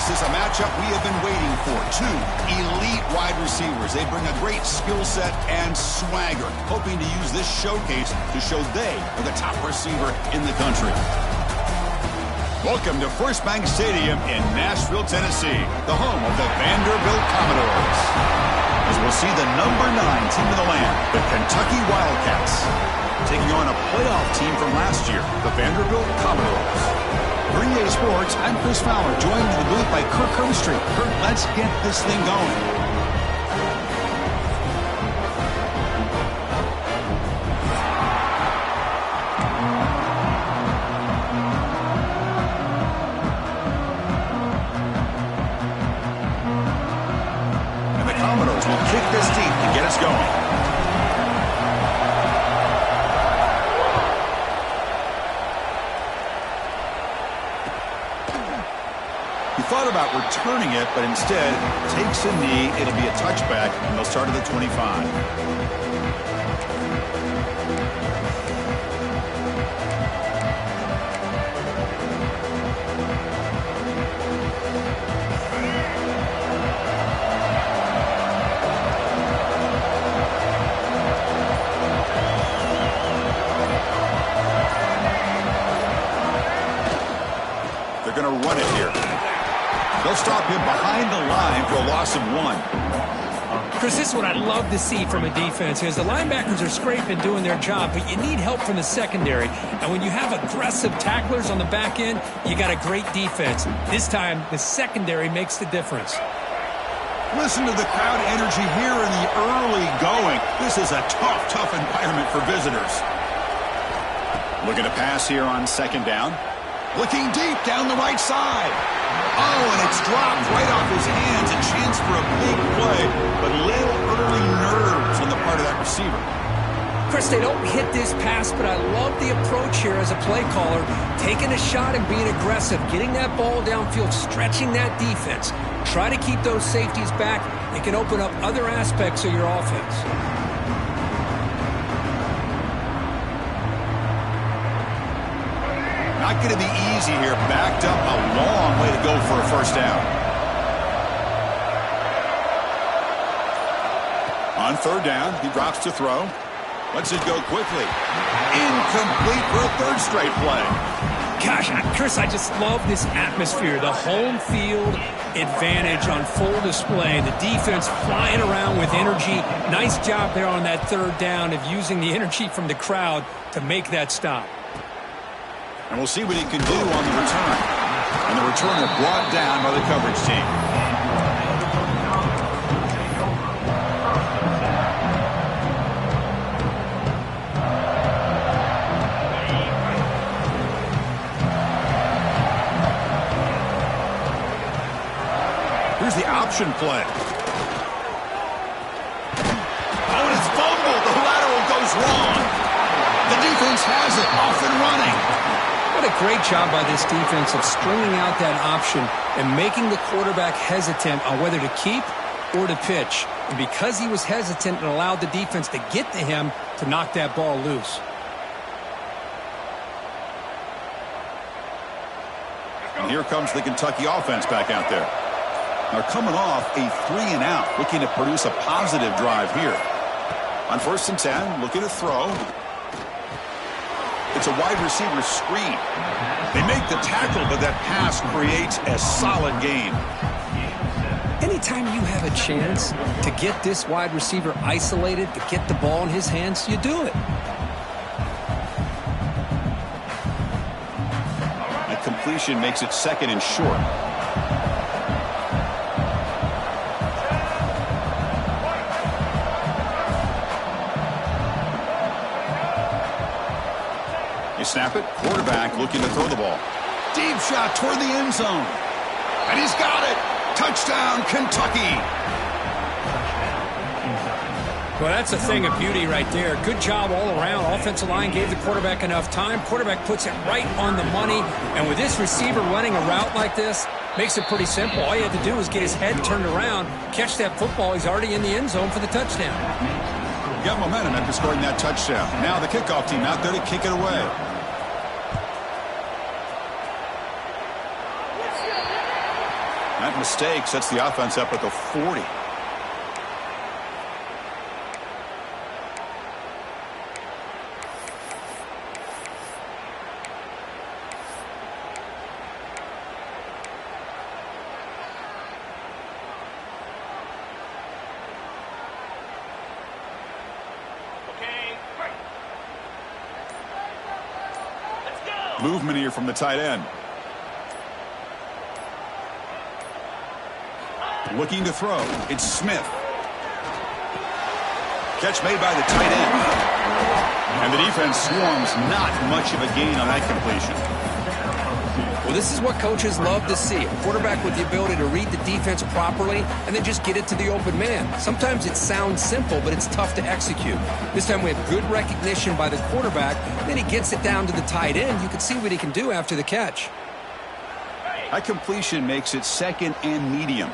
This is a matchup we have been waiting for. Two elite wide receivers. They bring a great skill set and swagger, hoping to use this showcase to show they are the top receiver in the country. Welcome to First Bank Stadium in Nashville, Tennessee, the home of the Vanderbilt Commodores. As we'll see the number 9 team in the land, the Kentucky Wildcats, taking on a playoff team from last year, the Vanderbilt Commodores. For EA Sports, I'm Chris Fowler, joined in the booth by Kirk Herbstreit. Kirk, let's get this thing going. Will kick this deep to get us going. He thought about returning it, but instead takes a knee. It'll be a touchback, and they'll start at the 25. They're going to run it here. They'll stop him behind the line for a loss of 1. Chris, this is what I'd love to see from a defense is the linebackers are scraping, doing their job, but you need help from the secondary. And when you have aggressive tacklers on the back end, you got a great defense. This time, the secondary makes the difference. Listen to the crowd energy here in the early going. This is a tough environment for visitors. Looking to pass here on second down. Looking deep down the right side. Oh, and it's dropped right off his hands. A chance for a big play, but little early nerves on the part of that receiver. Chris, they don't hit this pass, but I love the approach here as a play caller. Taking a shot and being aggressive, getting that ball downfield, stretching that defense. Try to keep those safeties back. It can open up other aspects of your offense. Not going to be easy here. Backed up a long way to go for a first down. On third down, he drops to throw. Lets it go quickly. Incomplete for a third straight play. Gosh, Chris, I just love this atmosphere. The home field advantage on full display. The defense flying around with energy. Nice job there on that third down of using the energy from the crowd to make that stop. And we'll see what he can do on the return. And the returner brought down by the coverage team. Here's the option play. Oh, and it's fumbled. The lateral goes wrong. The defense has it off and running. What a great job by this defense of stringing out that option and making the quarterback hesitant on whether to keep or to pitch. And because he was hesitant, it allowed the defense to get to him to knock that ball loose. And here comes the Kentucky offense back out there. Now coming off a 3-and-out, looking to produce a positive drive here. On 1st and 10, looking to throw. It's a wide receiver screen. They make the tackle, but that pass creates a solid gain. Anytime you have a chance to get this wide receiver isolated, to get the ball in his hands, you do it. That completion makes it second and short. You snap it, quarterback looking to throw the ball. Deep shot toward the end zone. And he's got it. Touchdown, Kentucky. Well, that's a thing of beauty right there. Good job all around. Offensive line gave the quarterback enough time. Quarterback puts it right on the money. And with this receiver running a route like this, makes it pretty simple. All you had to do was get his head turned around, catch that football. He's already in the end zone for the touchdown. Got momentum after scoring that touchdown. Now the kickoff team out there to kick it away. That mistake sets the offense up at the 40. Movement here from the tight end. Looking to throw. It's Smith. Catch made by the tight end. And the defense swarms. Not much of a gain on that completion. Well, this is what coaches love to see. A quarterback with the ability to read the defense properly and then just get it to the open man. Sometimes it sounds simple, but it's tough to execute. This time we have good recognition by the quarterback. Then he gets it down to the tight end. You can see what he can do after the catch. That completion makes it second and medium.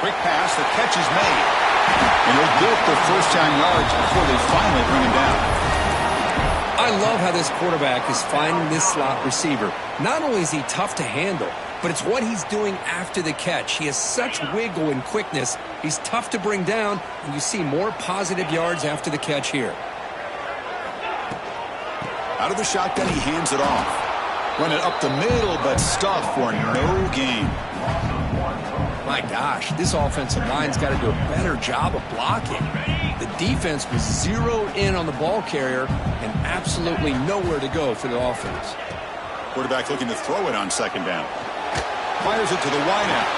Quick pass, the catch is made. And he'll get the first down yards before they finally bring him down. I love how this quarterback is finding this slot receiver. Not only is he tough to handle, but it's what he's doing after the catch. He has such wiggle and quickness. He's tough to bring down, and you see more positive yards after the catch here. Out of the shotgun, he hands it off. Run it up the middle, but stuffed for no gain. My gosh, this offensive line's got to do a better job of blocking. The defense was zeroed in on the ball carrier and absolutely nowhere to go for the offense. Quarterback looking to throw it on second down. Fires it to the wideout.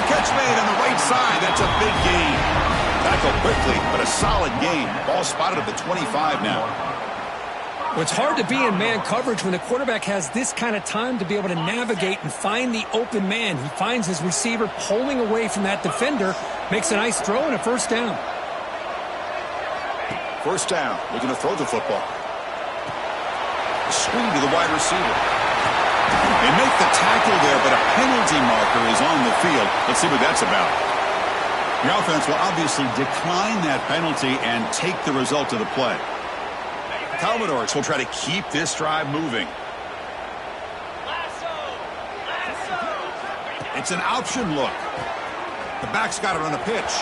Catch made on the right side. That's a big gain. Tackle quickly, but a solid gain. Ball spotted at the 25 now. Well, it's hard to be in man coverage when the quarterback has this kind of time to be able to navigate and find the open man. He finds his receiver pulling away from that defender, makes a nice throw and a first down. First down, looking to throw the football. Screen to the wide receiver. They make the tackle there, but a penalty marker is on the field. Let's see what that's about. The offense will obviously decline that penalty and take the result of the play. Commodores will try to keep this drive moving. It's an option look. The back's got it on a pitch.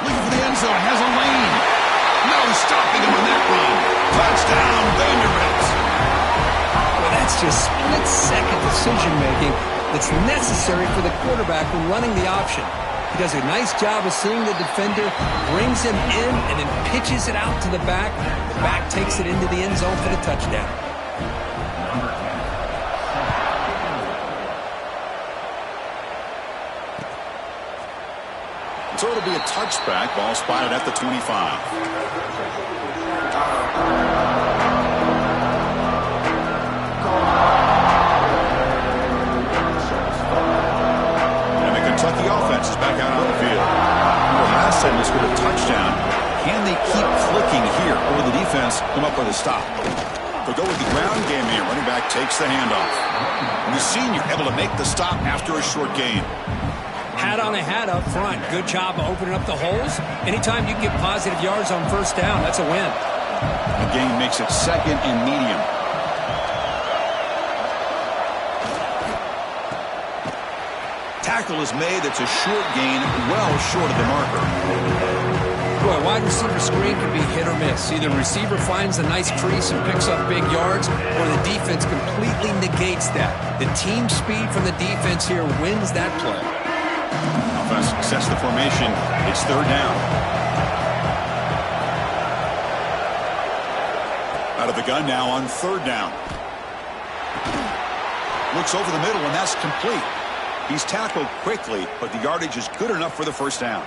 Looking for the end zone, has a lane. No stopping him on that run. Touchdown, Vanderbilt. Well, that's just split-second decision-making that's necessary for the quarterback when running the option. He does a nice job of seeing the defender, brings him in, and then pitches it out to the back. The back takes it into the end zone for the touchdown. So it'll be a touchback. Ball spotted at the 25. Kentucky offense is back out on the field. The last sentence with a touchdown. Can they keep clicking here, or will the defense come up with a stop? They'll go with the ground game here. Running back takes the handoff. And the senior able to make the stop after a short gain. Hat on a hat up front. Good job of opening up the holes. Anytime you can get positive yards on first down, that's a win. The gain makes it second and medium. Tackle is made. It's a short gain, well short of the marker. Boy, wide receiver screen can be hit or miss. Either receiver finds a nice crease and picks up big yards, or the defense completely negates that. The team speed from the defense here wins that play. Offense sets the formation. It's third down. Out of the gun now on third down. Looks over the middle, and that's complete. He's tackled quickly, but the yardage is good enough for the first down.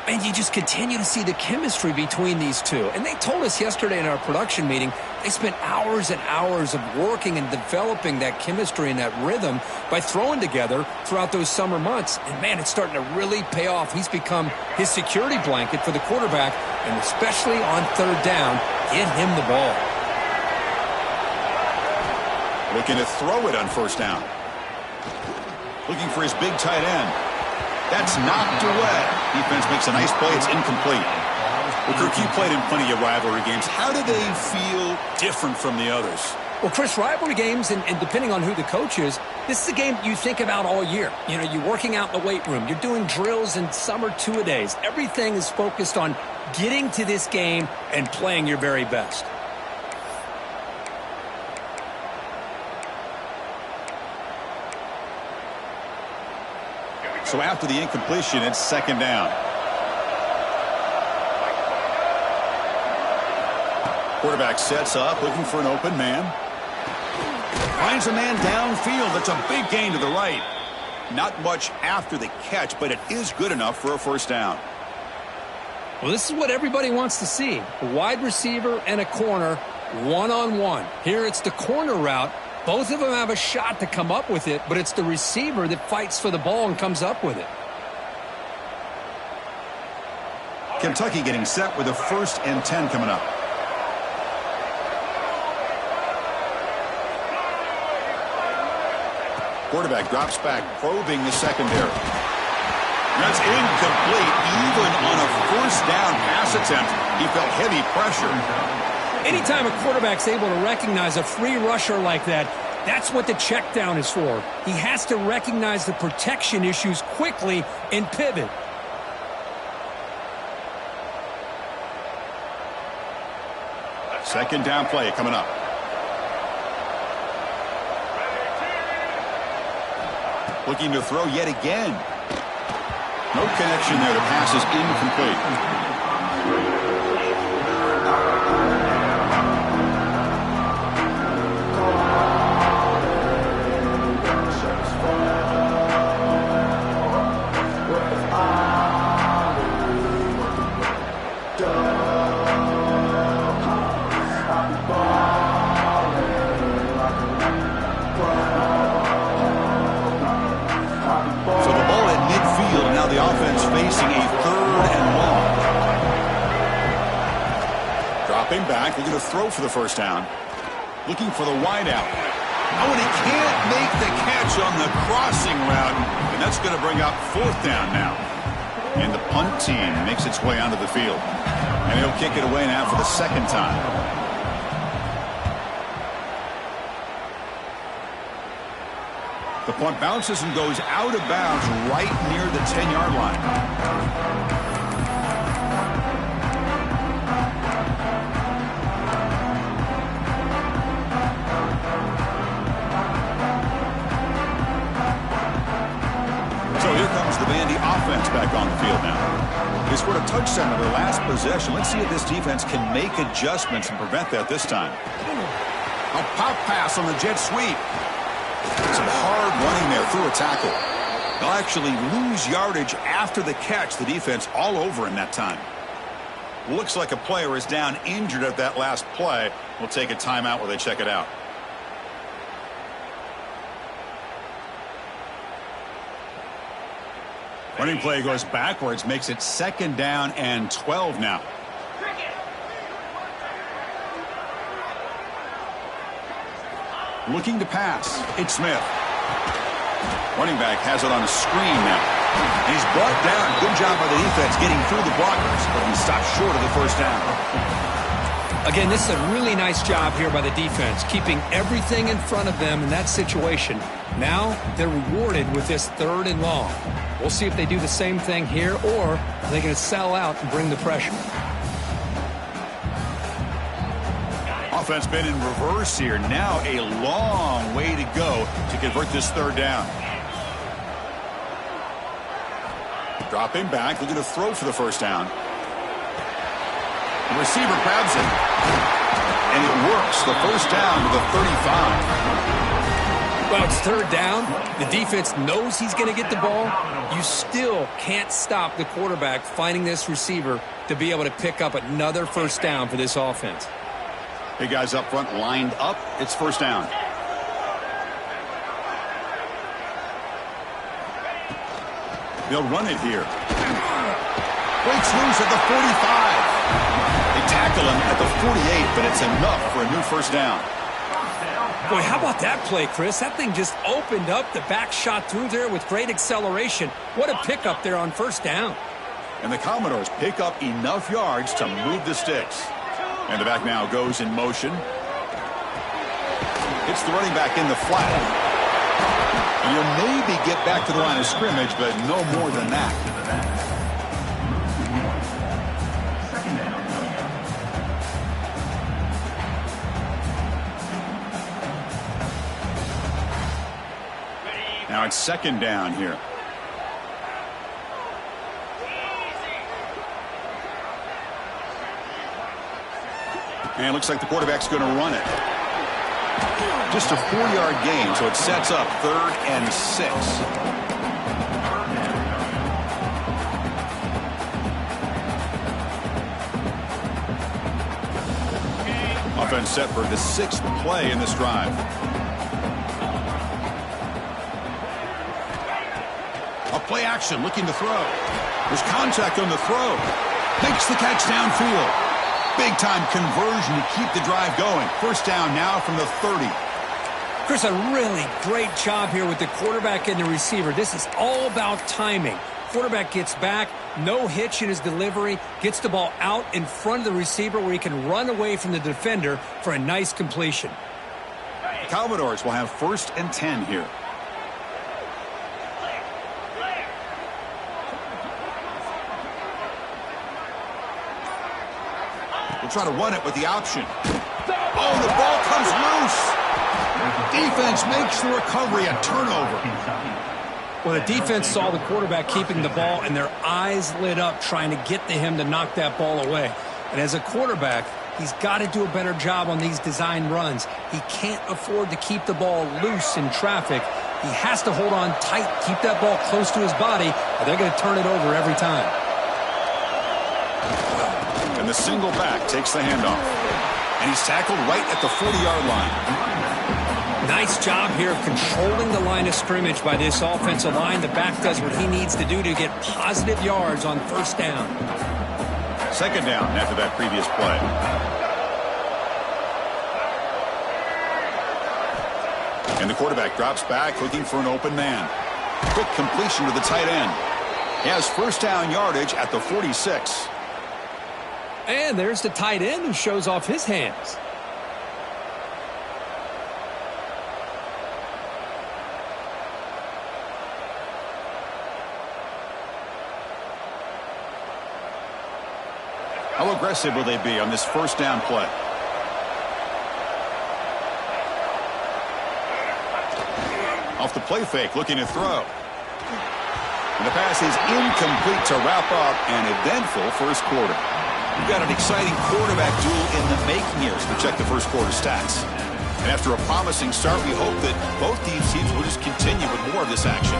And you just continue to see the chemistry between these two. And they told us yesterday in our production meeting, they spent hours and hours of working and developing that chemistry and that rhythm by throwing together throughout those summer months. And, man, it's starting to really pay off. He's become his security blanket for the quarterback, and especially on third down, get him the ball. Looking to throw it on first down. Looking for his big tight end. That's knocked away. Defense makes a nice play. It's incomplete. Well, Kirk, you played in plenty of rivalry games. How do they feel different from the others? Well, Chris, rivalry games, and depending on who the coach is, this is a game you think about all year. You know, you're working out in the weight room. You're doing drills in summer two-a-days. Everything is focused on getting to this game and playing your very best. So after the incompletion, it's second down. Quarterback sets up, looking for an open man. Finds a man downfield. That's a big gain to the right. Not much after the catch, but it is good enough for a first down. Well, this is what everybody wants to see. A wide receiver and a corner, one-on-one. Here it's the corner route. Both of them have a shot to come up with it, but it's the receiver that fights for the ball and comes up with it. Kentucky getting set with a 1st and 10 coming up. Quarterback drops back, probing the secondary. That's incomplete. Even on a 1st down pass attempt, he felt heavy pressure. Anytime a quarterback's able to recognize a free rusher like that, that's what the check down is for. He has to recognize the protection issues quickly and pivot. Second down play coming up. Looking to throw yet again. No connection there. The pass is incomplete. The offense facing a 3rd and long. Dropping back, looking to throw for the first down. Looking for the wide out. Oh, and he can't make the catch on the crossing route, and that's going to bring up 4th down now. And the punt team makes its way onto the field. And he'll kick it away now for the 2nd time. The punt bounces and goes out of bounds right near the 10-yard line. So here comes the Vandy offense back on the field now. They scored a touchdown on their last possession. Let's see if this defense can make adjustments and prevent that this time. A pop pass on the jet sweep. Some hard running there through a tackle. They'll actually lose yardage after the catch. The defense all over in that time. Looks like a player is down injured at that last play. We'll take a timeout while they check it out. Running play goes backwards, makes it 2nd down and 12 now. Looking to pass. It's Smith. Running back has it on a screen now. And he's brought down. Good job by the defense getting through the blockers, but he stopped short of the first down. Again, this is a really nice job here by the defense, keeping everything in front of them in that situation. Now they're rewarded with this 3rd and long. We'll see if they do the same thing here, or they're going to sell out and bring the pressure. Offense been in reverse here. Now a long way to go to convert this 3rd down. Dropping back, looking to throw for the first down. The receiver grabs it. And it works. The first down to the 35. Well, it's 3rd down. The defense knows he's going to get the ball. You still can't stop the quarterback finding this receiver to be able to pick up another first down for this offense. Big guys up front lined up. It's first down. They'll run it here. Breaks loose at the 45. They tackle him at the 48, but it's enough for a new first down. Boy, how about that play, Chris? That thing just opened up. The back shot through there with great acceleration. What a pickup there on first down. And the Commodores pick up enough yards to move the sticks. And the back now goes in motion. It's the running back in the flat. And you'll maybe get back to the line of scrimmage, but no more than that. Now it's second down here. And it looks like the quarterback's going to run it. Just a 4-yard gain, so it sets up 3rd and 6. Offense set for the 6th play in this drive. A play action, looking to throw. There's contact on the throw. Makes the catch downfield. Big-time conversion to keep the drive going. First down now from the 30. Chris, a really great job here with the quarterback and the receiver. This is all about timing. Quarterback gets back, no hitch in his delivery, gets the ball out in front of the receiver where he can run away from the defender for a nice completion. The Commodores will have 1st and 10 here. We'll try to run it with the option. Oh, the ball comes loose. Defense makes the recovery a turnover. Well, the defense saw the quarterback keeping the ball, and their eyes lit up trying to get to him to knock that ball away. And as a quarterback, he's got to do a better job on these design runs. He can't afford to keep the ball loose in traffic. He has to hold on tight, keep that ball close to his body, or they're going to turn it over every time. And the single back takes the handoff. And he's tackled right at the 40-yard line. Nice job here of controlling the line of scrimmage by this offensive line. The back does what he needs to do to get positive yards on first down. Second down after that previous play. And the quarterback drops back looking for an open man. Quick completion to the tight end. He has first down yardage at the 46. And there's the tight end who shows off his hands. How aggressive will they be on this first down play? Off the play fake, looking to throw. And the pass is incomplete to wrap up an eventful first quarter. We've got an exciting quarterback duel in the making here as we check the first quarter stats. And after a promising start, we hope that both these teams will just continue with more of this action.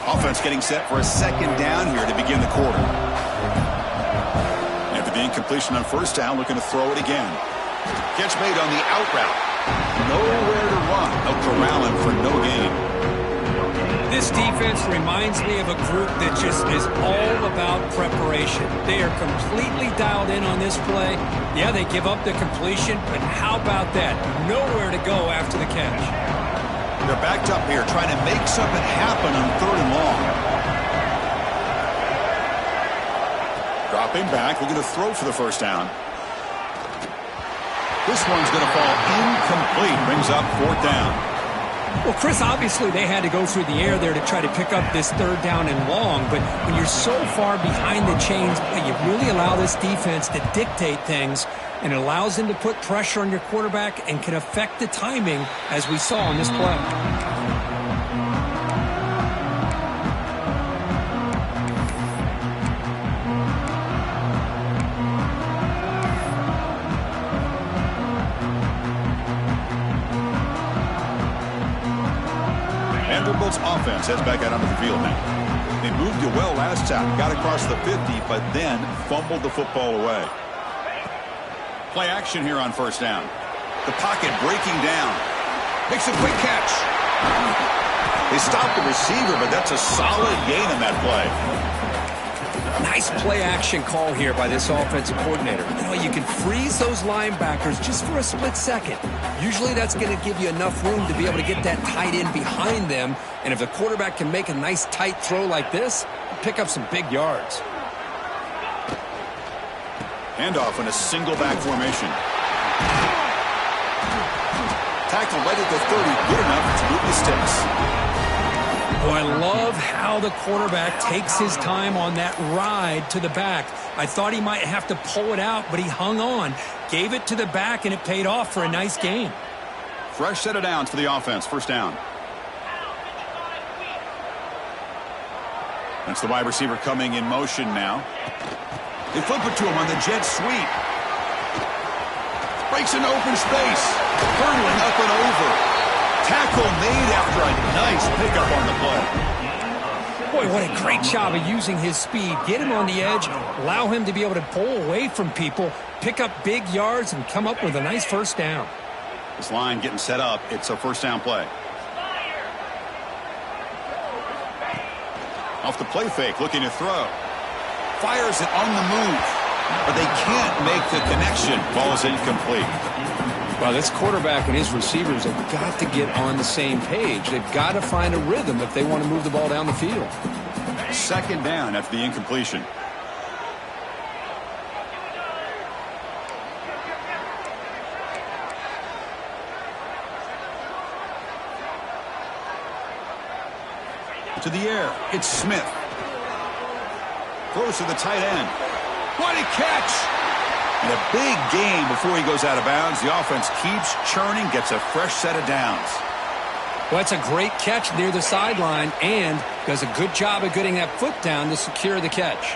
Offense getting set for a second down here to begin the quarter. After the incompletion on first down, looking to throw it again. Catch made on the out route. Nowhere to run. Out corralling for no gain. This defense reminds me of a group that just is all about preparation. They are completely dialed in on this play. Yeah, they give up the completion, but how about that? Nowhere to go after the catch. They're backed up here, trying to make something happen on 3rd and long. Dropping back, looking to throw for the first down. This one's going to fall incomplete. Brings up 4th down. Well, Chris, obviously they had to go through the air there to try to pick up this 3rd down and long, but when you're so far behind the chains, you really allow this defense to dictate things, and it allows them to put pressure on your quarterback and can affect the timing, as we saw on this play. Vanderbilt's offense heads back out onto the field now. They moved you well last time, got across the 50, but then fumbled the football away. Play action here on first down. The pocket breaking down. Makes a quick catch. They stopped the receiver, but that's a solid gain in that play. Nice play action call here by this offensive coordinator. You know, you can freeze those linebackers just for a split second. Usually that's going to give you enough room to be able to get that tight end behind them. And if the quarterback can make a nice tight throw like this, pick up some big yards. Handoff in a single back formation. Tackle right at the 30, good enough to move the sticks. Oh, I love how the quarterback takes his time on that ride to the back. I thought he might have to pull it out, but he hung on, gave it to the back, and it paid off for a nice gain. Fresh set of downs for the offense, first down. That's the wide receiver coming in motion now. They flip it to him on the jet sweep. Breaks into open space. Hurtling up and over. Tackle made after a nice pickup on the play. Boy, what a great job of using his speed. Get him on the edge, allow him to be able to pull away from people, pick up big yards, and come up with a nice first down. This line getting set up. It's a first down play. Off the play fake, looking to throw. Fires it on the move, but they can't make the connection. Ball is incomplete. Well, this quarterback and his receivers have got to get on the same page. They've got to find a rhythm if they want to move the ball down the field. Second down after the incompletion. To the air, it's Smith. Throws to the tight end. What a catch! And a big gain before he goes out of bounds. The offense keeps churning, gets a fresh set of downs. Well, it's a great catch near the sideline and does a good job of getting that foot down to secure the catch.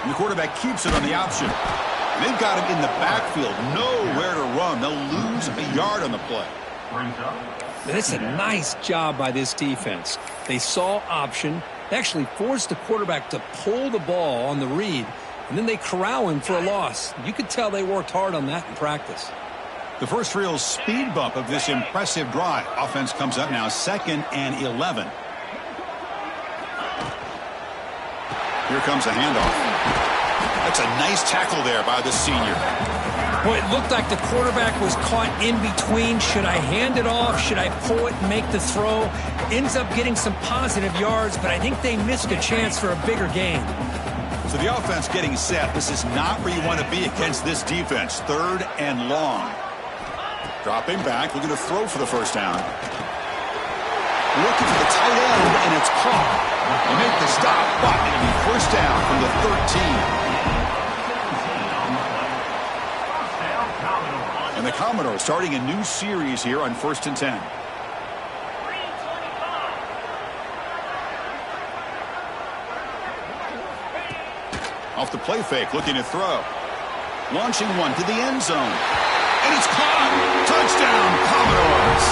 And the quarterback keeps it on the option. They've got him in the backfield, nowhere to run. They'll lose a yard on the play. And it's a nice job by this defense. They saw option. They actually forced the quarterback to pull the ball on the read, and then they corral him for a loss. You could tell they worked hard on that in practice. The first real speed bump of this impressive drive. Offense comes up now, 2nd and 11. Here comes a handoff. That's a nice tackle there by the senior. Well, it looked like the quarterback was caught in between. Should I hand it off? Should I pull it and make the throw? Ends up getting some positive yards, but I think they missed a chance for a bigger gain. So the offense getting set. This is not where you want to be against this defense. 3rd and long. Dropping back, looking to throw for the first down. Looking for the tight end, and it's caught. They make the stop, but it'll be first down from the 13. And the Commodores starting a new series here on 1st and 10. Off the play fake, looking to throw. Launching one to the end zone. And it's caught! Touchdown, Commodores!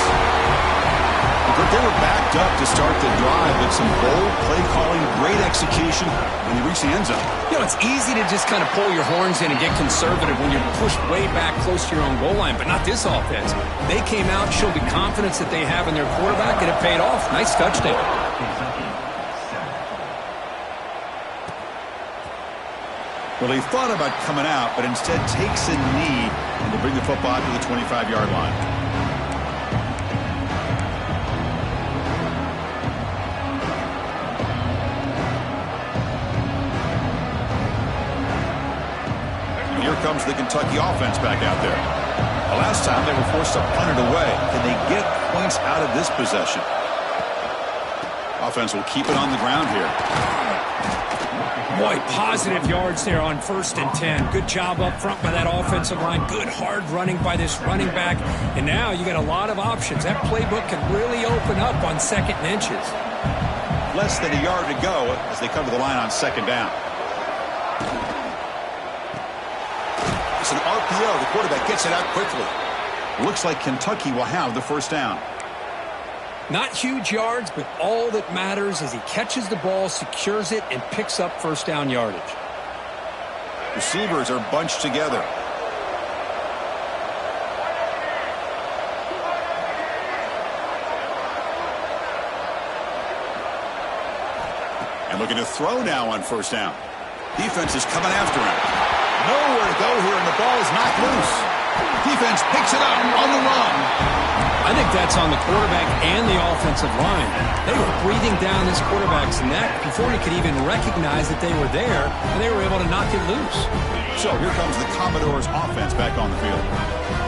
But they were backed up to start the drive with some bold play calling, great execution, and they reached the end zone. You know, it's easy to just kind of pull your horns in and get conservative when you're pushed way back close to your own goal line, but not this offense. They came out, showed the confidence that they have in their quarterback, and it paid off. Nice touchdown. Well, he thought about coming out, but instead takes a knee and to bring the football to the 25-yard line. Here comes the Kentucky offense back out there. The last time they were forced to punt it away. Can they get points out of this possession? Offense will keep it on the ground here. Boy, positive yards there on 1st and 10. Good job up front by that offensive line. Good hard running by this running back. And now you got a lot of options. That playbook can really open up on 2nd and inches. Less than a yard to go as they come to the line on 2nd down. It's an RPO. The quarterback gets it out quickly. Looks like Kentucky will have the first down. Not huge yards, but all that matters is he catches the ball, secures it, and picks up first down yardage. Receivers are bunched together. And looking to throw now on first down. Defense is coming after him. Nowhere to go here, and the ball is knocked loose. Defense picks it up on the run. I think that's on the quarterback and the offensive line. They were breathing down this quarterback's neck before he could even recognize that they were there, and they were able to knock it loose. So here comes the Commodores offense back on the field.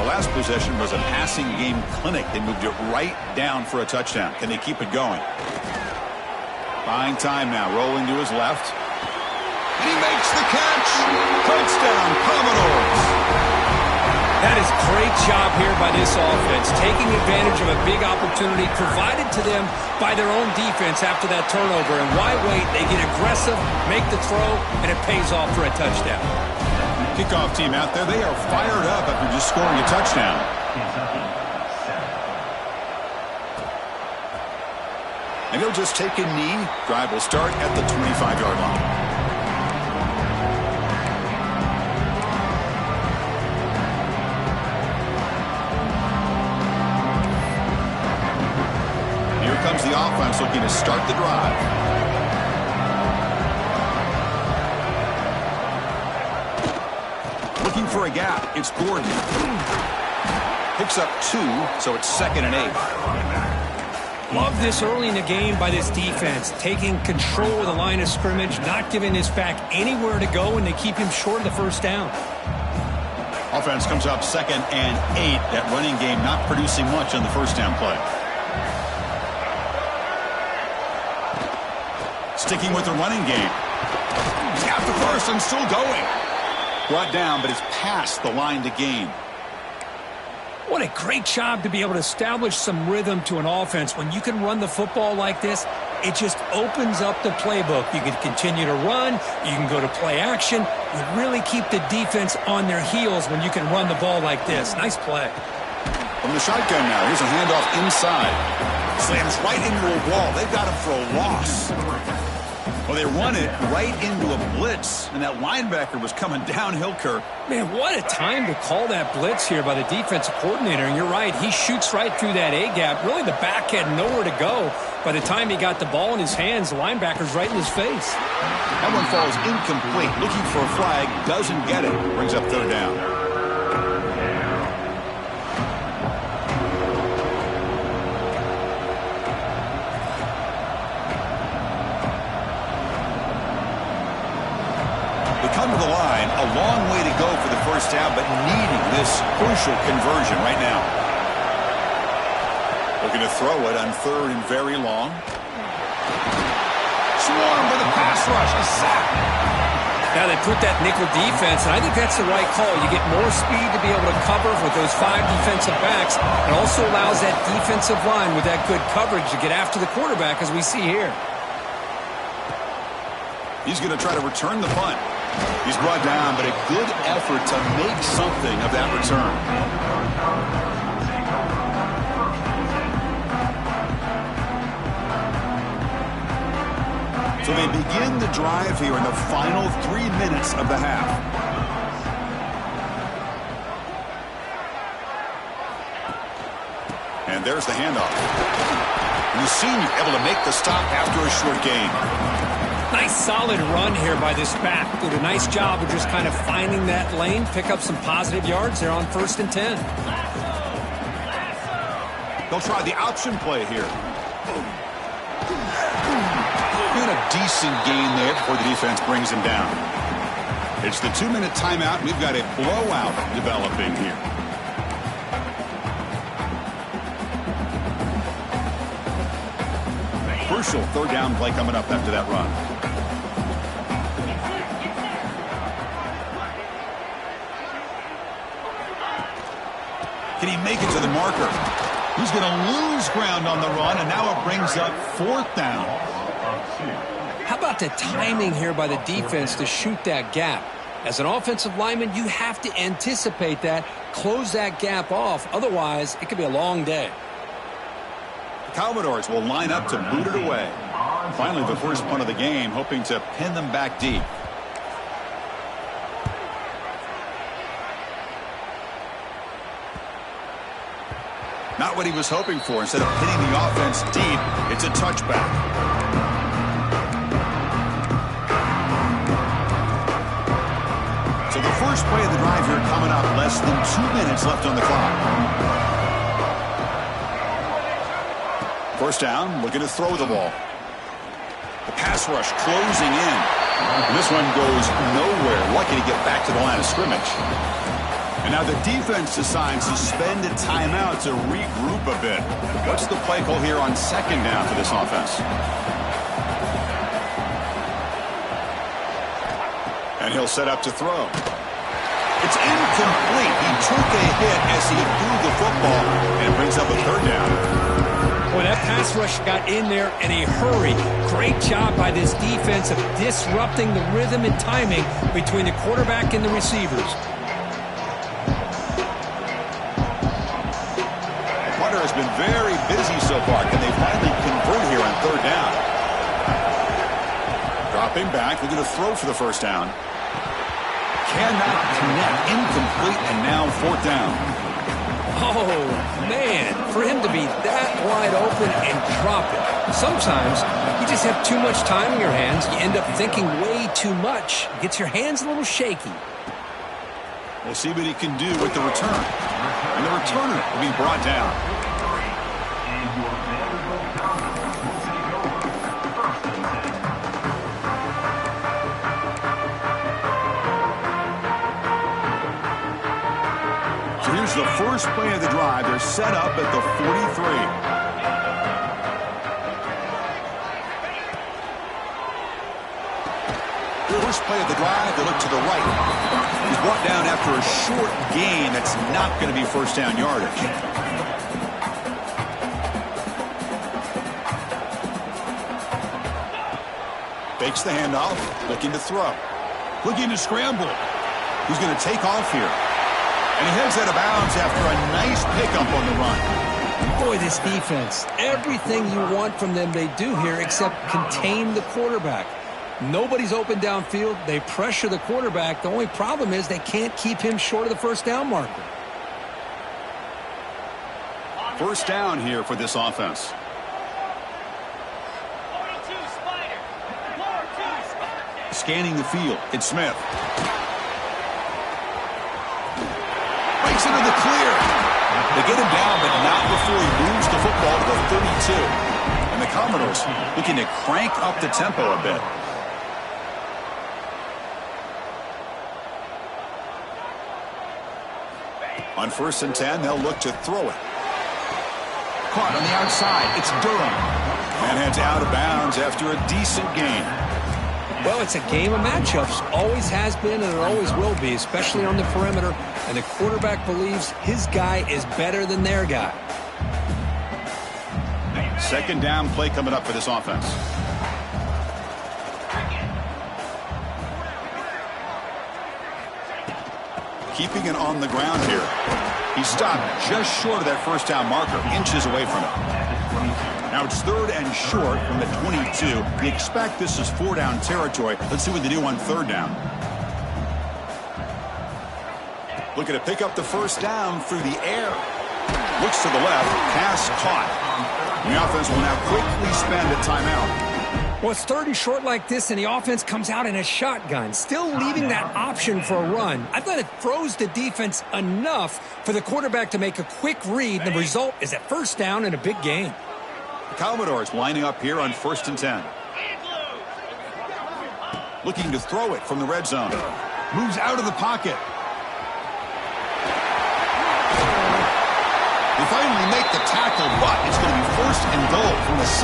The last possession was a passing game clinic. They moved it right down for a touchdown. Can they keep it going? Buying time now, rolling to his left. And he makes the catch. Touchdown, Commodores. That is great job here by this offense, taking advantage of a big opportunity provided to them by their own defense after that turnover. And why wait? They get aggressive, make the throw, and it pays off for a touchdown. Kickoff team out there, they are fired up after just scoring a touchdown. And he'll just take a knee. Drive will start at the 25-yard line. Here comes the offense looking to start the drive. Looking for a gap. It's Gordon. Picks up 2, so it's 2nd and 8. Love this early in the game by this defense, taking control of the line of scrimmage, not giving this back anywhere to go, and they keep him short of the first down. Offense comes up 2nd and 8. That running game not producing much on the first down play. Sticking with the running game. He's got the first and still going. Brought down, but it's past the line to gain. What a great job to be able to establish some rhythm to an offense. When you can run the football like this, it just opens up the playbook. You can continue to run. You can go to play action. You really keep the defense on their heels when you can run the ball like this. Nice play. From the shotgun now, here's a handoff inside. Slams right into a wall. They've got him for a loss. Well, they run it right into a blitz, and that linebacker was coming downhill, Kirk. Man, what a time to call that blitz here by the defensive coordinator. And you're right, he shoots right through that A-gap. Really, the back had nowhere to go. By the time he got the ball in his hands, the linebacker's right in his face. That one falls incomplete. Looking for a flag, doesn't get it. Brings up 3rd down. Come to the line, a long way to go for the first down, but needing this crucial conversion right now. Looking to throw it on 3rd and very long. Swarmed with a pass rush, a sack. Now they put that nickel defense, and I think that's the right call. You get more speed to be able to cover with those 5 defensive backs. It also allows that defensive line with that good coverage to get after the quarterback, as we see here. He's going to try to return the punt. He's brought down, but a good effort to make something of that return. So they begin the drive here in the final 3 minutes of the half. And there's the handoff. The senior able to make the stop after a short gain. Nice solid run here by this back. Did a nice job of just kind of finding that lane, pick up some positive yards there on 1st and 10. They'll try the option play here. Doing a decent gain there before the defense brings him down. It's the 2-minute timeout. We've got a blowout developing here. Crucial 3rd down play coming up after that run. Can he make it to the marker? He's going to lose ground on the run, and now it brings up 4th down. How about the timing here by the defense to shoot that gap? As an offensive lineman, you have to anticipate that, close that gap off. Otherwise, it could be a long day. The Commodores will line up to boot it away. Finally, the first punt of the game, hoping to pin them back deep. Not what he was hoping for. Instead of pinning the offense deep, it's a touchback. first play of the drive here coming up. Less than 2 minutes left on the clock. First down, looking to throw the ball. The pass rush closing in. And this one goes nowhere. Lucky to get back to the line of scrimmage. And now the defense decides to spend a timeout to regroup a bit. What's the play call here on second down for this offense? And he'll set up to throw. It's incomplete. He took a hit as he threw the football, and it brings up a third down. Boy, that pass rush got in there in a hurry. Great job by this defense of disrupting the rhythm and timing between the quarterback and the receivers. The punter has been very busy so far. Can they finally convert here on third down? Dropping back, looking to throw for the first down. Cannot connect, incomplete, and now fourth down. Oh, man, for him to be that wide open and drop it. Sometimes you just have too much time in your hands. You end up thinking way too much. Gets your hands a little shaky. We'll see what he can do with the return. And the returner will be brought down. Here's the first play of the drive. They're set up at the 43. First play of the drive, they look to the right. He's brought down after a short gain. That's not going to be first down yardage. Fakes the handoff, looking to throw. Looking to scramble. He's going to take off here. And he heads out of bounds after a nice pickup on the run. Boy, this defense, everything you want from them they do here except contain the quarterback. Nobody's open downfield. They pressure the quarterback. The only problem is they can't keep him short of the first down marker. First down here for this offense. Scanning the field, it's Smith. Breaks into the clear. They get him down, but not before he moves the football to the 32. And the Commodores looking to crank up the tempo a bit. On 1st and 10, they'll look to throw it. Caught on the outside. It's Durham. And heads out of bounds after a decent gain. Well, it's a game of matchups. Always has been and it always will be, especially on the perimeter. And the quarterback believes his guy is better than their guy. Second down play coming up for this offense. Keeping it on the ground here. He stopped just short of that first down marker, inches away from it. Now it's 3rd and short from the 22. We expect this is 4-down territory. Let's see what they do on 3rd down. Looking to pick up the first down through the air. Looks to the left. Pass caught. The offense will now quickly spend a timeout. Well, it's 3rd and short like this, and the offense comes out in a shotgun, still leaving that option for a run. I thought it throws the defense enough for the quarterback to make a quick read. The result is a first down and a big gain. The Commodores lining up here on 1st and 10. Looking to throw it from the red zone. Moves out of the pocket. They finally make the tackle, but it's going to be 1st and goal from the 6.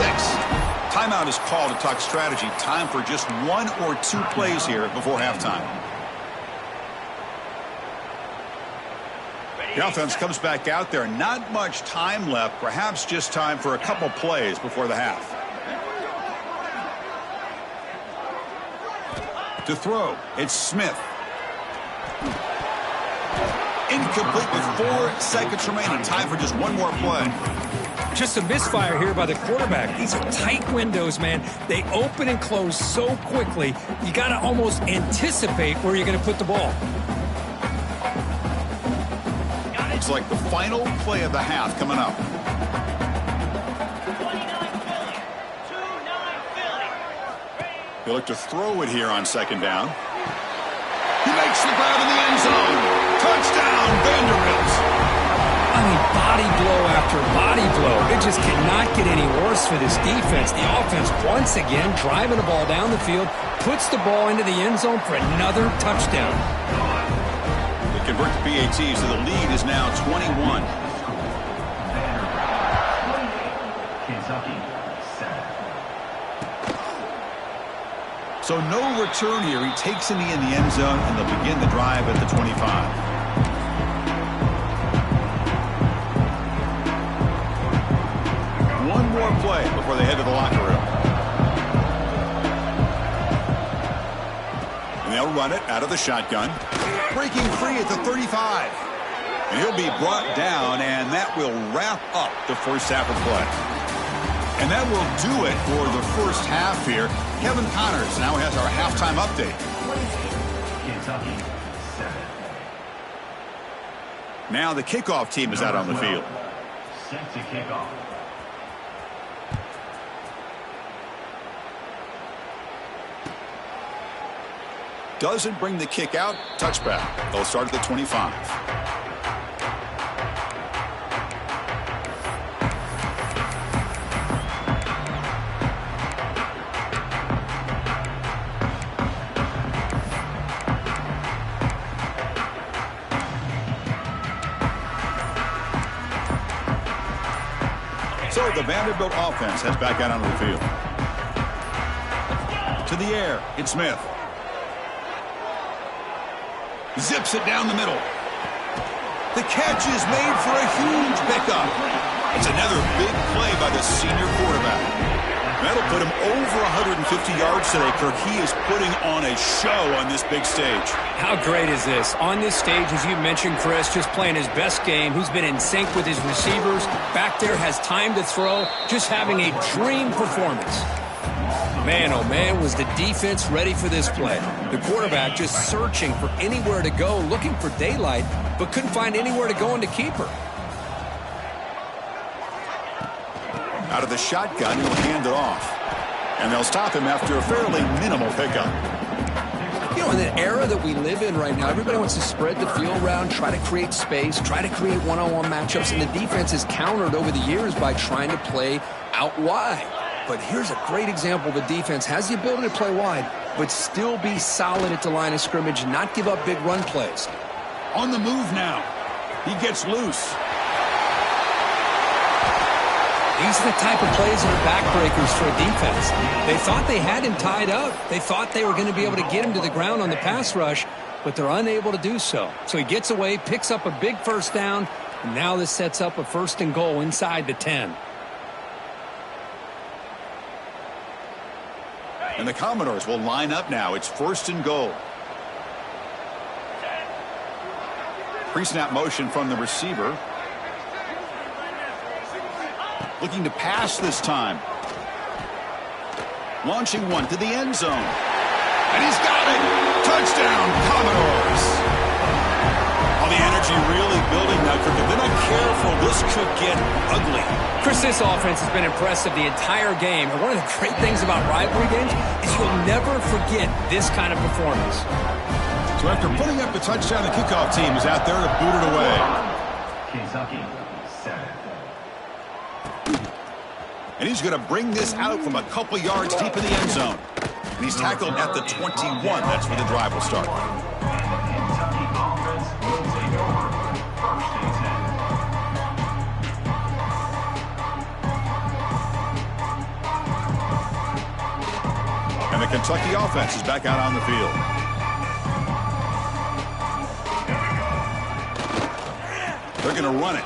Timeout is called to talk strategy. Time for just 1 or 2 plays here before halftime. The offense comes back out there. Not much time left. Perhaps just time for a couple plays before the half. To throw, it's Smith. Incomplete with 4 seconds remaining. Time for just 1 more play. Just a misfire here by the quarterback. These are tight windows, man. They open and close so quickly. You got to almost anticipate where you're going to put the ball. Looks like the final play of the half coming up. He'll look to throw it here on 2nd down. He makes the grab in the end zone. Touchdown, Vanderbilt. I mean, body blow after body blow. It just cannot get any worse for this defense. The offense, once again, driving the ball down the field, puts the ball into the end zone for another touchdown. They convert to PAT, so the lead is now 21. So no return here. He takes a knee in the end zone, and they'll begin the drive at the 25. One more play before they head to the locker room. And they'll run it out of the shotgun. Breaking free at the 35. And he'll be brought down, and that will wrap up the first half of play. And that will do it for the first half here. Kevin Connors now has our halftime update. Kentucky, 7. Now the kickoff team is out on the field. Set to kick off. Doesn't bring the kick out. Touchback. They'll start at the 25. So the Vanderbilt offense heads back out onto the field. To the air, it's Smith. Zips it down the middle. The catch is made for a huge pickup. It's another big play by the senior quarterback. That'll put him over 150 yards today, Kirk. He is putting on a show on this big stage. How great is this? On this stage, as you mentioned, Chris, just playing his best game. He's been in sync with his receivers. Back there, has time to throw. Just having a dream performance. Man, oh man, was the defense ready for this play. The quarterback just searching for anywhere to go, looking for daylight, but couldn't find anywhere to go in the keeper. Out of the shotgun, he'll hand it off. And they'll stop him after a fairly minimal pickup. You know, in the era that we live in right now, everybody wants to spread the field around, try to create space, try to create one-on-one matchups, and the defense is countered over the years by trying to play out wide. But here's a great example. The defense has the ability to play wide, but still be solid at the line of scrimmage, not give up big run plays. On the move now. He gets loose. These are the type of plays that are backbreakers for a defense. They thought they had him tied up. They thought they were going to be able to get him to the ground on the pass rush, but they're unable to do so. So he gets away, picks up a big first down, and now this sets up a 1st and goal inside the 10. And the Commodores will line up now. It's 1st and goal. Pre-snap motion from the receiver. Looking to pass this time. Launching one to the end zone. And he's got it. Touchdown, Commodores. All the energy really building now. If they're not careful, this could get ugly. Chris, this offense has been impressive the entire game. And one of the great things about rivalry games is you'll never forget this kind of performance. So after putting up the touchdown, the kickoff team is out there to boot it away. Kentucky, 7. And he's going to bring this out from a couple yards deep in the end zone. And he's tackled at the 21. That's where the drive will start. Kentucky offense will take over. 1st and 10. And the Kentucky offense is back out on the field. They're going to run it.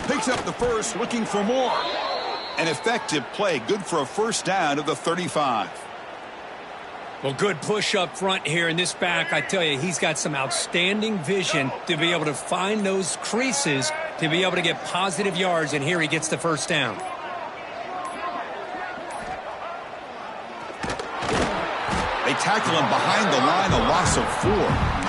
Picks up the first, looking for more. An effective play, good for a first down of the 35. Well, good push up front here in this back. I tell you, he's got some outstanding vision to be able to find those creases to be able to get positive yards, and here he gets the first down. They tackle him behind the line, a loss of 4.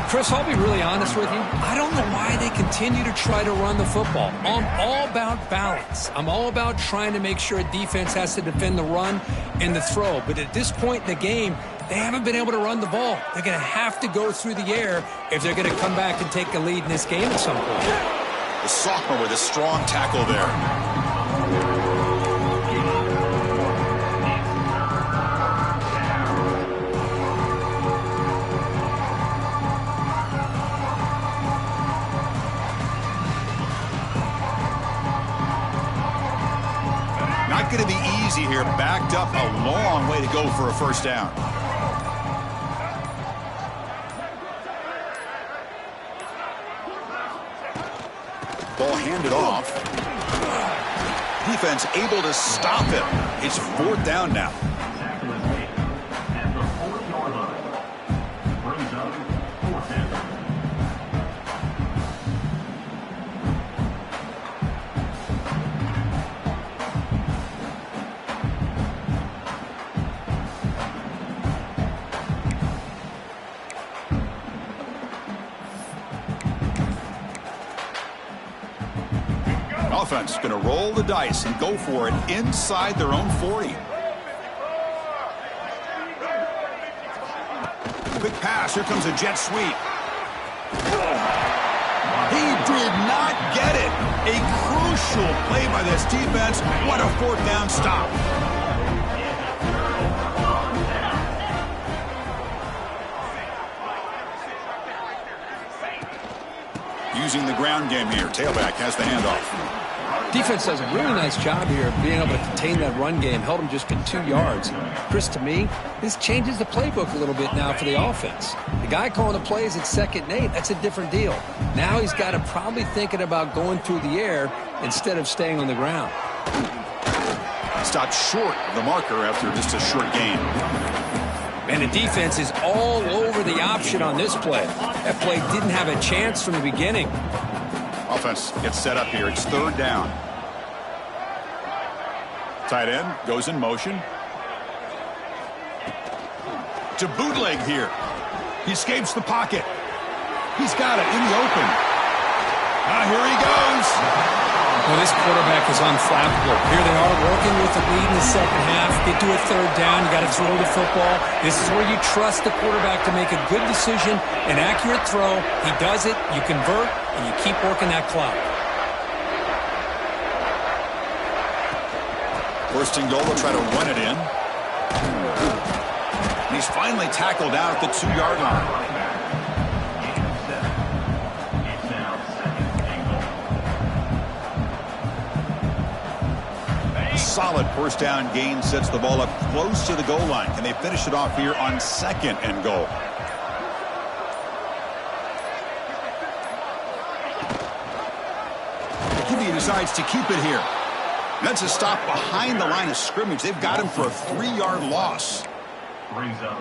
Chris, I'll be really honest with you. I don't know why they continue to try to run the football. I'm all about balance. I'm all about trying to make sure a defense has to defend the run and the throw. But at this point in the game, They haven't been able to run the ball. They're going to have to go through the air if they're going to come back and take a lead in this game at some point. The sophomore with a strong tackle there. Not going to be easy here. Backed up a long way to go for a first down. Ball handed off. Defense able to stop him. It's fourth down now. Offense going to roll the dice and go for it inside their own 40. Quick pass. Here comes a jet sweep. He did not get it. A crucial play by this defense. What a fourth down stop. Using the ground game here. Tailback has the handoff. Defense does a really nice job here of being able to contain that run game. Held him just in 2 yards. Chris, to me, this changes the playbook a little bit now for the offense. The guy calling the plays at 2nd and 8, that's a different deal. Now he's got to probably thinking about going through the air instead of staying on the ground. Stopped short of the marker after just a short gain. And the defense is all over the option on this play. That play didn't have a chance from the beginning. Offense gets set up here. It's third down. Tight end goes in motion. To bootleg here. He escapes the pocket. He's got it in the open. Here he goes. Well, this quarterback is unflappable. Here they are working with the lead in the second half. Get to a third down. You got to throw the football. This is where you trust the quarterback to make a good decision, an accurate throw. He does it. You convert, and you keep working that clock. First and goal. They'll try to run it in. And he's finally tackled out at the 2-yard line. Solid first down gain sets the ball up close to the goal line. Can they finish it off here on 2nd and goal? QB decides to keep it here. That's a stop behind the line of scrimmage. They've got him for a 3-yard loss.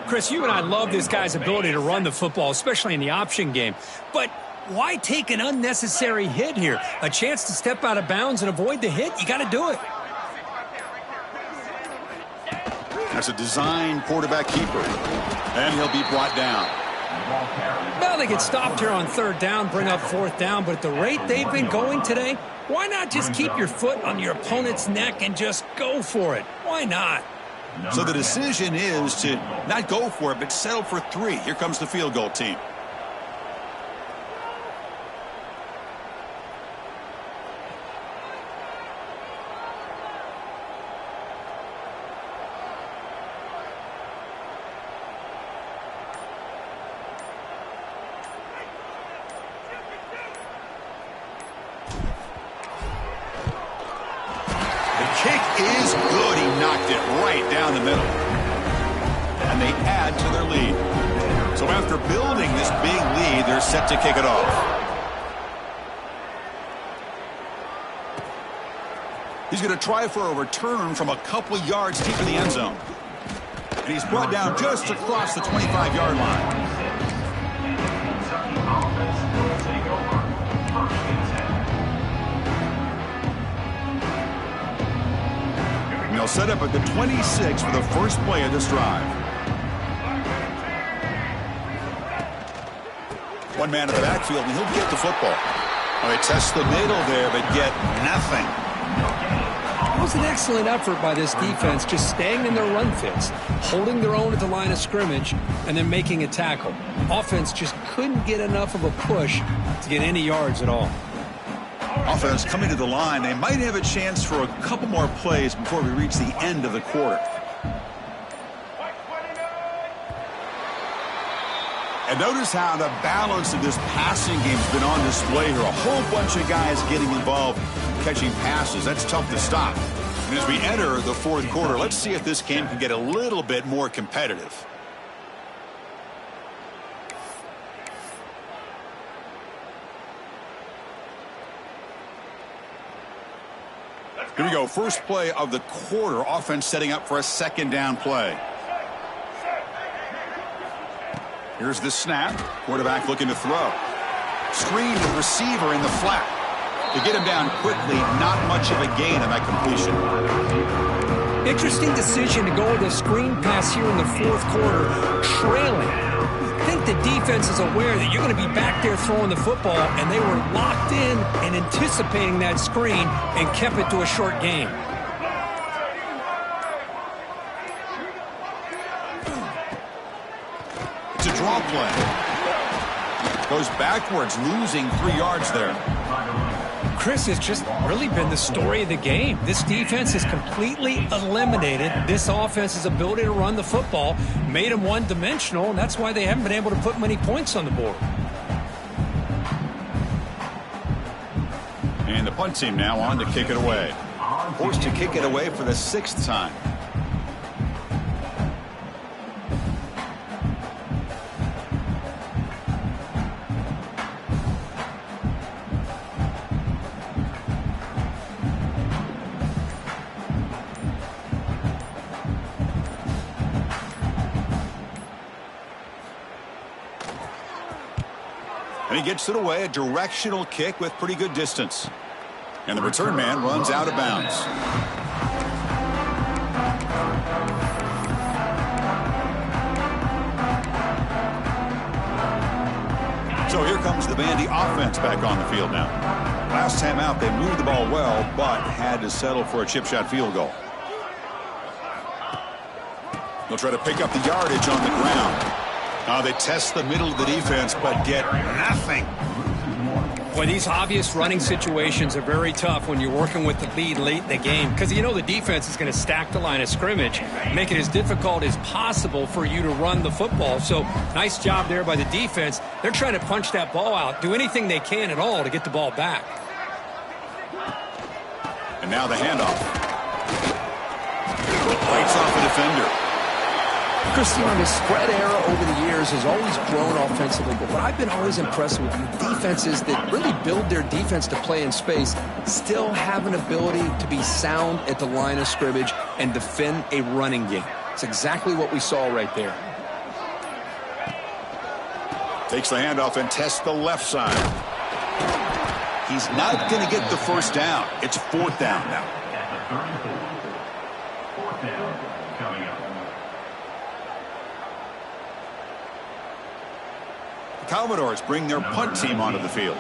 Chris, you and I love this guy's ability to run the football, especially in the option game. But why take an unnecessary hit here? A chance to step out of bounds and avoid the hit? You got to do it. That's a design quarterback keeper. And he'll be brought down. Well, they get stopped here on third down, bring up fourth down, but at the rate they've been going today, why not just keep your foot on your opponent's neck and just go for it? Why not? So the decision is to not go for it, but settle for 3. Here comes the field goal team. Kick is good. He knocked it right down the middle. And they add to their lead. So after building this big lead, they're set to kick it off. He's going to try for a return from a couple yards deep in the end zone. And he's brought down just across the 25-yard line. They'll set up at the 26 for the first play of this drive. One man in the backfield, and he'll get the football. Well, they test the middle there, but get nothing. was an excellent effort by this defense, just staying in their run fits, holding their own at the line of scrimmage, and then making a tackle. Offense just couldn't get enough of a push to get any yards at all. Offense coming to the line. They might have a chance for a couple more plays before we reach the end of the quarter. And notice how the balance of this passing game has been on display here. A whole bunch of guys getting involved catching passes. That's tough to stop. And as we enter the fourth quarter, let's see if this game can get a little bit more competitive. Here we go. First play of the quarter. Offense setting up for a second down play. Here's the snap. Quarterback looking to throw. Screen to receiver in the flat. To get him down quickly, not much of a gain on that completion. Interesting decision to go with a screen pass here in the fourth quarter, trailing. I think the defense is aware that you're going to be back there throwing the football, and they were locked in and anticipating that screen and kept it to a short gain. It's a draw play. Goes backwards, losing 3 yards there. Chris, has just really been the story of the game. This defense has completely eliminated this offense's ability to run the football, made them one-dimensional, and that's why they haven't been able to put many points on the board. And the punt team now on to kick it away. Forced to kick it away for the 6th time. And he gets it away, a directional kick with pretty good distance. And the return man runs out of bounds. So here comes the Vandy offense back on the field now. Last time out, they moved the ball well, but had to settle for a chip shot field goal. They'll try to pick up the yardage on the ground. They test the middle of the defense, but get nothing. Boy, these obvious running situations are very tough when you're working with the lead late in the game, because you know the defense is going to stack the line of scrimmage, make it as difficult as possible for you to run the football. So nice job there by the defense. They're trying to punch that ball out, do anything they can at all to get the ball back. And now the handoff. Bites off the defender. Christian, the spread era over the years has always grown offensively, but what I've been always impressed with defenses that really build their defense to play in space still have an ability to be sound at the line of scrimmage and defend a running game. It's exactly what we saw right there. Takes the handoff and tests the left side. He's not going to get the first down. It's 4th down now. At the 34. 4th down coming up. Commodores bring their punt team onto the field.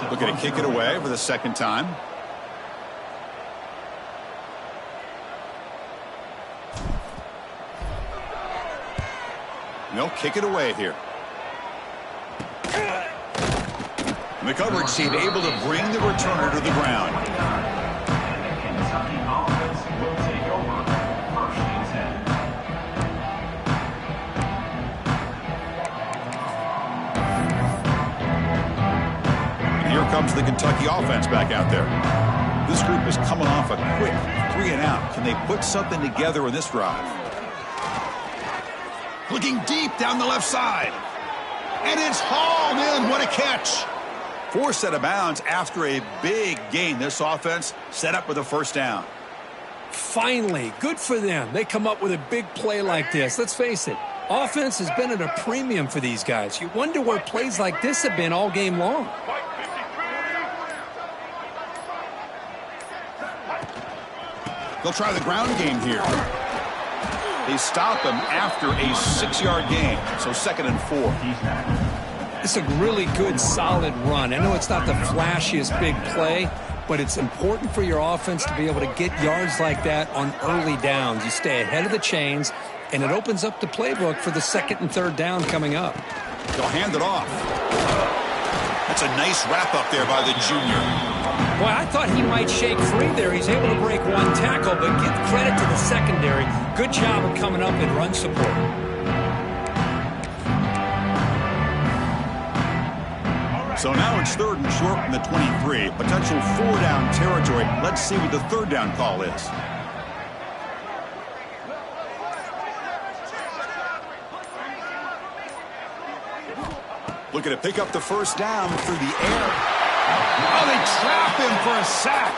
Looking to kick it away for the 2nd time. And they'll kick it away here. And the coverage team able to bring the returner to the ground. Kentucky offense will take over. 1st and 10. Here comes the Kentucky offense back out there. This group is coming off a quick 3-and-out. Can they put something together in this drive? Looking deep down the left side. And it's hauled in. What a catch. Forced out of bounds after a big gain. This offense set up with a 1st down. Finally, good for them. They come up with a big play like this. Let's face it, offense has been at a premium for these guys. You wonder where plays like this have been all game long. They'll try the ground game here. They stop him after a 6-yard gain. So 2nd and 4. It's a really good, solid run. I know it's not the flashiest big play, but it's important for your offense to be able to get yards like that on early downs. You stay ahead of the chains, and it opens up the playbook for the second and third down coming up. They'll hand it off. That's a nice wrap-up there by the junior. Boy, I thought he might shake free there. He's able to break one tackle, but give credit to the secondary. Good job of coming up and run support. So now it's third and short from the 23. Potential four-down territory. Let's see what the third down call is. Looking to pick up the first down through the air. Oh, they trap him for a sack.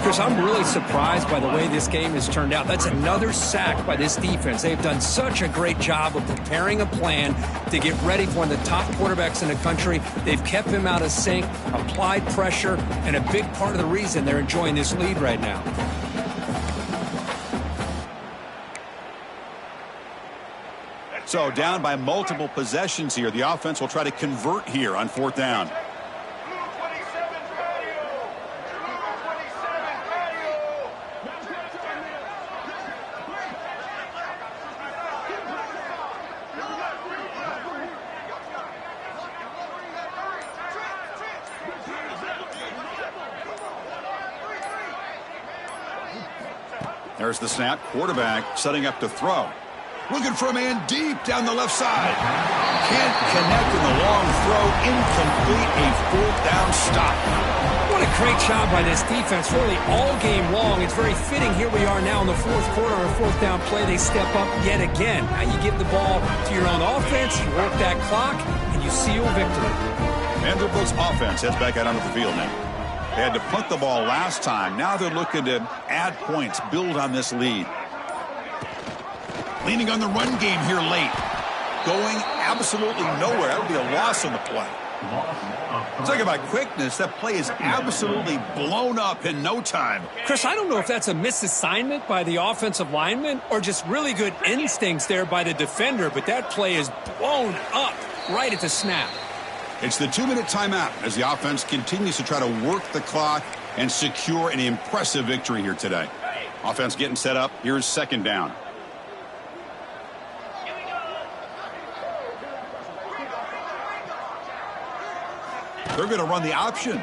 Chris, I'm really surprised by the way this game has turned out. That's another sack by this defense. They've done such a great job of preparing a plan to get ready for one of the top quarterbacks in the country. They've kept him out of sync, applied pressure, and a big part of the reason they're enjoying this lead right now. So down by multiple possessions here. The offense will try to convert here on fourth down. There's the snap. Quarterback setting up to throw. Looking for a man deep down the left side. Can't connect in the long throw. Incomplete. A fourth down stop. What a great job by this defense, really all game long. It's very fitting. Here we are now in the fourth quarter, a fourth down play. They step up yet again. Now you give the ball to your own offense, you work that clock, and you seal victory. Vanderbilt's offense heads back out onto the field now. They had to punt the ball last time. Now they're looking to add points, build on this lead. Leaning on the run game here late. Going absolutely nowhere. That would be a loss on the play. Talking about quickness, that play is absolutely blown up in no time. Chris, I don't know if that's a misassignment by the offensive lineman or just really good instincts there by the defender, but that play is blown up right at the snap. It's the 2-minute timeout as the offense continues to try to work the clock and secure an impressive victory here today. Offense getting set up. Here's second down. They're going to run the option.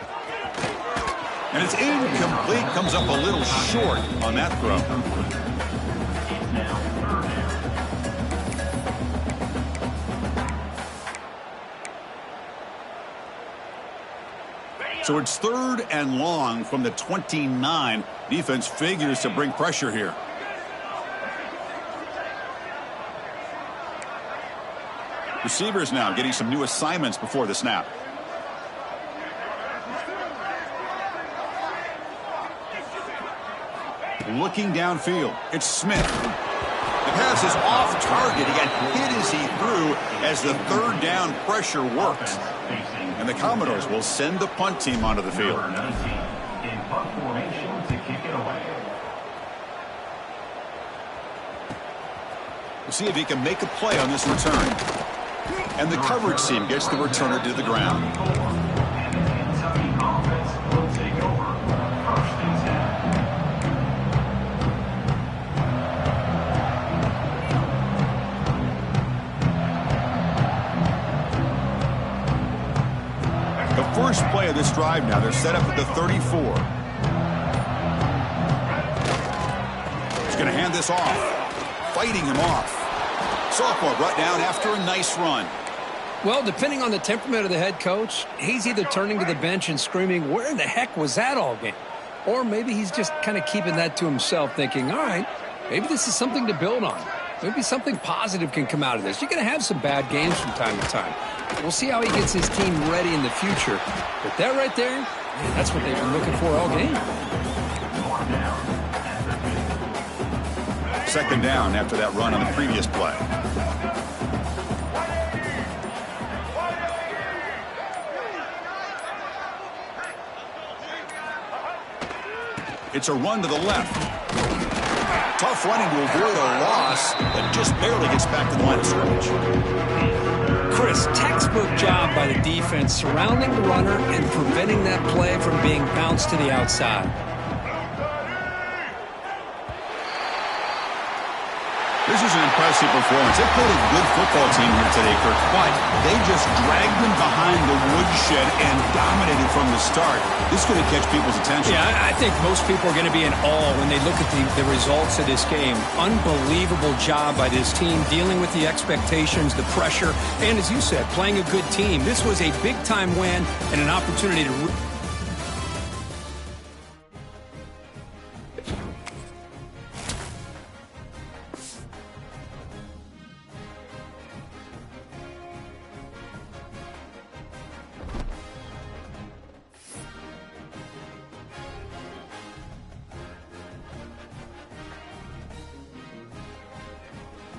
And it's incomplete. Comes up a little short on that throw. So it's third and long from the 29. Defense figures to bring pressure here. Receivers now getting some new assignments before the snap. Looking downfield, it's Smith. The pass is off target. He got hit as he threw as the third down pressure works. And the Commodores will send the punt team onto the field. In punt formation to kick it away. We'll see if he can make a play on this return. And the coverage team gets the returner to the ground. And the Kentucky offense will take over. First and 10. The first play of this drive now, they're set up at the 34. He's going to hand this off. Fighting him off. Sophomore brought down after a nice run. Well, depending on the temperament of the head coach, he's either turning to the bench and screaming, where in the heck was that all game? Or maybe he's just kind of keeping that to himself, thinking, all right, maybe this is something to build on. Maybe something positive can come out of this. You're going to have some bad games from time to time. We'll see how he gets his team ready in the future. But that right there, man, that's what they've been looking for all game. Second down after that run on the previous play. It's a run to the left. Tough running to avoid a loss, but just barely gets back to the line of scrimmage. Chris, textbook job by the defense surrounding the runner and preventing that play from being bounced to the outside. This is an impressive performance. They played a good football team here today, Kirk, but they just dragged them behind the woodshed and dominated from the start. This is going to catch people's attention. Yeah, I think most people are going to be in awe when they look at the results of this game. Unbelievable job by this team, dealing with the expectations, the pressure, and as you said, playing a good team. This was a big-time win and an opportunity to